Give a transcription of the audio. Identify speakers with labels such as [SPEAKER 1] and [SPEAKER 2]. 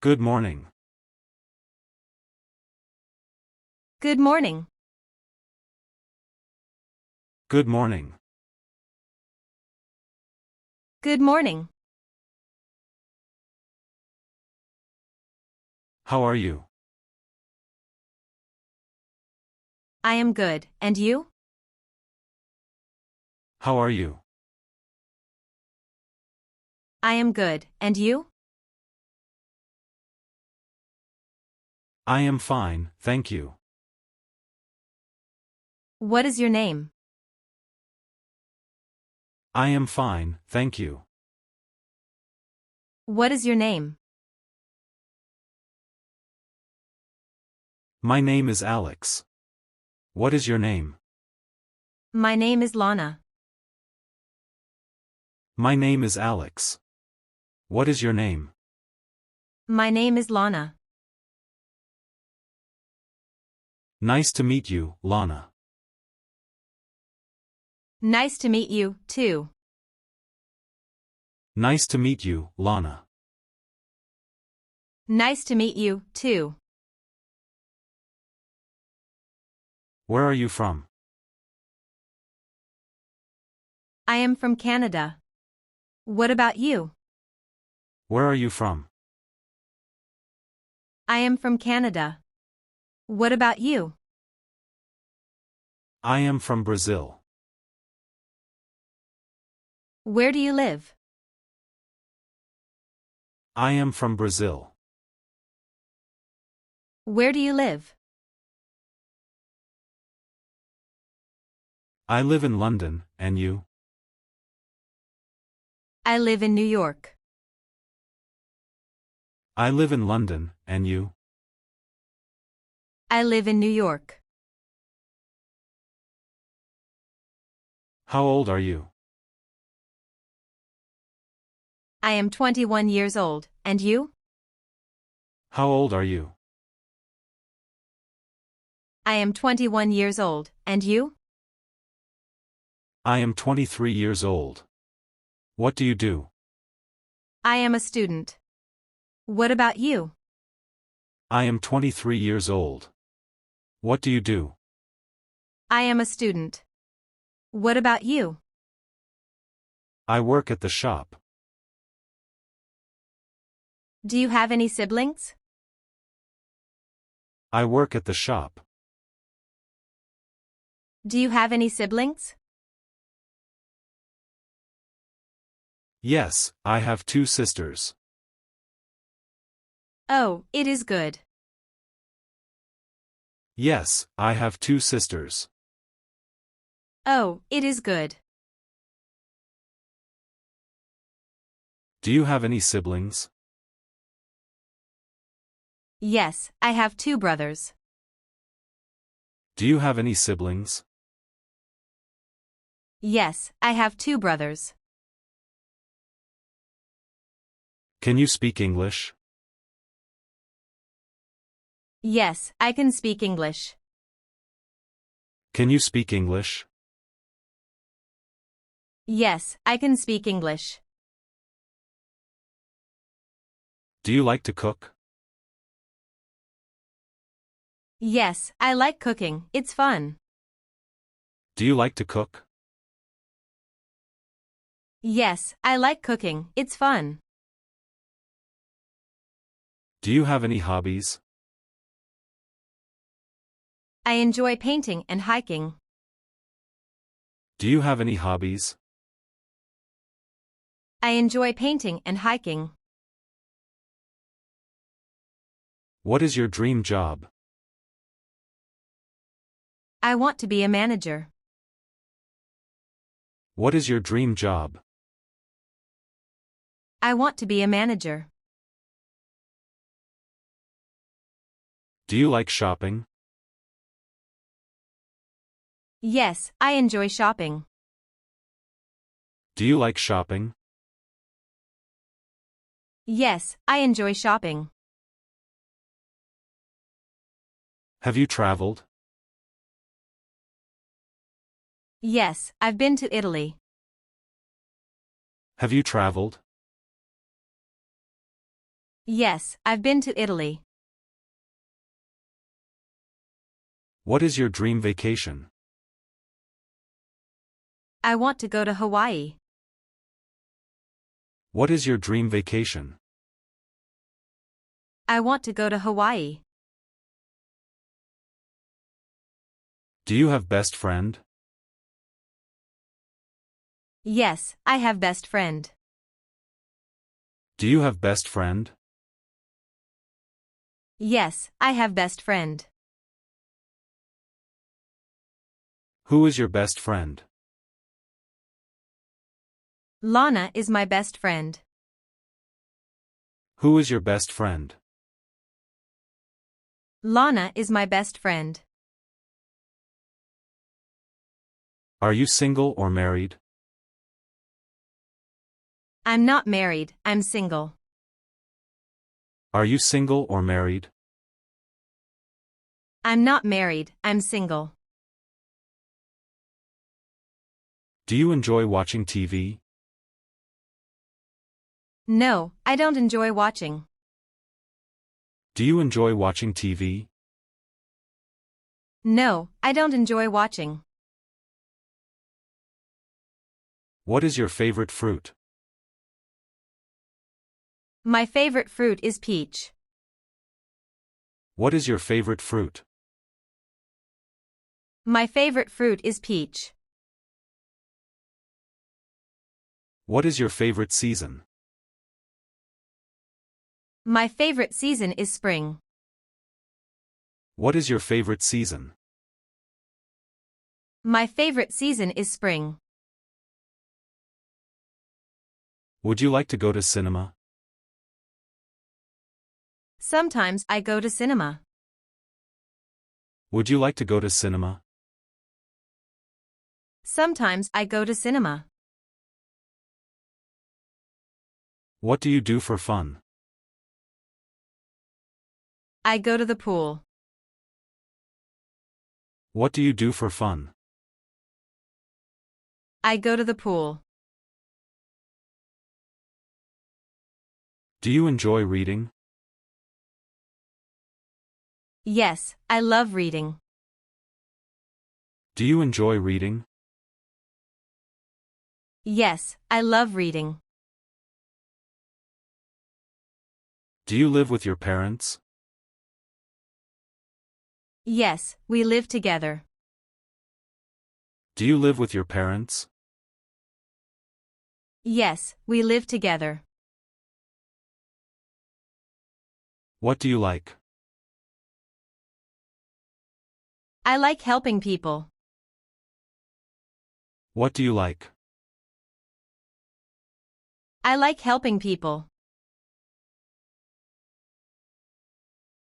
[SPEAKER 1] Good morning.
[SPEAKER 2] Good morning.
[SPEAKER 1] Good morning.
[SPEAKER 2] Good morning.
[SPEAKER 1] How are you?
[SPEAKER 2] I am good, and you?
[SPEAKER 1] How are you?
[SPEAKER 2] I am good, and you?
[SPEAKER 1] I am fine, thank you.
[SPEAKER 2] What is your name?
[SPEAKER 1] I am fine, thank you.
[SPEAKER 2] What is your name?
[SPEAKER 1] My name is Alex. What is your name?
[SPEAKER 2] My name is Lana.
[SPEAKER 1] My name is Alex. What is your name?
[SPEAKER 2] My name is Lana.
[SPEAKER 1] Nice to meet you, Lana.
[SPEAKER 2] Nice to meet you, too.
[SPEAKER 1] Nice to meet you, Lana.
[SPEAKER 2] Nice to meet you, too.
[SPEAKER 1] Where are you from?
[SPEAKER 2] I am from Canada. What about you?
[SPEAKER 1] Where are you from?
[SPEAKER 2] I am from Canada. What about you?
[SPEAKER 1] I am from Brazil.
[SPEAKER 2] Where do you live?
[SPEAKER 1] I am from Brazil.
[SPEAKER 2] Where do you live?
[SPEAKER 1] I live in London, and you?
[SPEAKER 2] I live in New York.
[SPEAKER 1] I live in London, and you?
[SPEAKER 2] I live in New York.
[SPEAKER 1] How old are you?
[SPEAKER 2] I am 21 years old, and you?
[SPEAKER 1] How old are you?
[SPEAKER 2] I am 21 years old, and you?
[SPEAKER 1] I am 23 years old. What do you do?
[SPEAKER 2] I am a student. What about you?
[SPEAKER 1] I am 23 years old. What do you do?
[SPEAKER 2] I am a student. What about you?
[SPEAKER 1] I work at the shop.
[SPEAKER 2] Do you have any siblings?
[SPEAKER 1] I work at the shop.
[SPEAKER 2] Do you have any siblings?
[SPEAKER 1] Yes, I have two sisters.
[SPEAKER 2] Oh, it is good.
[SPEAKER 1] Yes, I have two sisters.
[SPEAKER 2] Oh, it is good.
[SPEAKER 1] Do you have any siblings?
[SPEAKER 2] Yes, I have two brothers.
[SPEAKER 1] Do you have any siblings?
[SPEAKER 2] Yes, I have two brothers.
[SPEAKER 1] Can you speak English?
[SPEAKER 2] Yes, I can speak English.
[SPEAKER 1] Can you speak English?
[SPEAKER 2] Yes, I can speak English.
[SPEAKER 1] Do you like to cook?
[SPEAKER 2] Yes, I like cooking, it's fun.
[SPEAKER 1] Do you like to cook?
[SPEAKER 2] Yes, I like cooking, it's fun.
[SPEAKER 1] Do you have any hobbies?
[SPEAKER 2] I enjoy painting and hiking.
[SPEAKER 1] Do you have any hobbies?
[SPEAKER 2] I enjoy painting and hiking.
[SPEAKER 1] What is your dream job?
[SPEAKER 2] I want to be a manager.
[SPEAKER 1] What is your dream job?
[SPEAKER 2] I want to be a manager.
[SPEAKER 1] Do you like shopping?
[SPEAKER 2] Yes, I enjoy shopping.
[SPEAKER 1] Do you like shopping?
[SPEAKER 2] Yes, I enjoy shopping.
[SPEAKER 1] Have you traveled?
[SPEAKER 2] Yes, I've been to Italy.
[SPEAKER 1] Have you traveled?
[SPEAKER 2] Yes, I've been to Italy.
[SPEAKER 1] What is your dream vacation?
[SPEAKER 2] I want to go to Hawaii.
[SPEAKER 1] What is your dream vacation?
[SPEAKER 2] I want to go to Hawaii.
[SPEAKER 1] Do you have best friend?
[SPEAKER 2] Yes, I have best friend.
[SPEAKER 1] Do you have best friend?
[SPEAKER 2] Yes, I have best friend.
[SPEAKER 1] Who is your best friend?
[SPEAKER 2] Lana is my best friend.
[SPEAKER 1] Who is your best friend?
[SPEAKER 2] Lana is my best friend.
[SPEAKER 1] Are you single or married?
[SPEAKER 2] I'm not married, I'm single.
[SPEAKER 1] Are you single or married?
[SPEAKER 2] I'm not married, I'm single.
[SPEAKER 1] Do you enjoy watching TV?
[SPEAKER 2] No, I don't enjoy watching.
[SPEAKER 1] Do you enjoy watching TV?
[SPEAKER 2] No, I don't enjoy watching.
[SPEAKER 1] What is your favorite fruit?
[SPEAKER 2] My favorite fruit is peach.
[SPEAKER 1] What is your favorite fruit?
[SPEAKER 2] My favorite fruit is peach.
[SPEAKER 1] What is your favorite season?
[SPEAKER 2] My favorite season is spring.
[SPEAKER 1] What is your favorite season?
[SPEAKER 2] My favorite season is spring.
[SPEAKER 1] Would you like to go to cinema?
[SPEAKER 2] Sometimes I go to cinema.
[SPEAKER 1] Would you like to go to cinema?
[SPEAKER 2] Sometimes I go to cinema.
[SPEAKER 1] What do you do for fun?
[SPEAKER 2] I go to the pool.
[SPEAKER 1] What do you do for fun?
[SPEAKER 2] I go to the pool.
[SPEAKER 1] Do you enjoy reading?
[SPEAKER 2] Yes, I love reading.
[SPEAKER 1] Do you enjoy reading?
[SPEAKER 2] Yes, I love reading.
[SPEAKER 1] Do you live with your parents?
[SPEAKER 2] Yes, we live together.
[SPEAKER 1] Do you live with your parents?
[SPEAKER 2] Yes, we live together.
[SPEAKER 1] What do you like?
[SPEAKER 2] I like helping people.
[SPEAKER 1] What do you like?
[SPEAKER 2] I like helping people.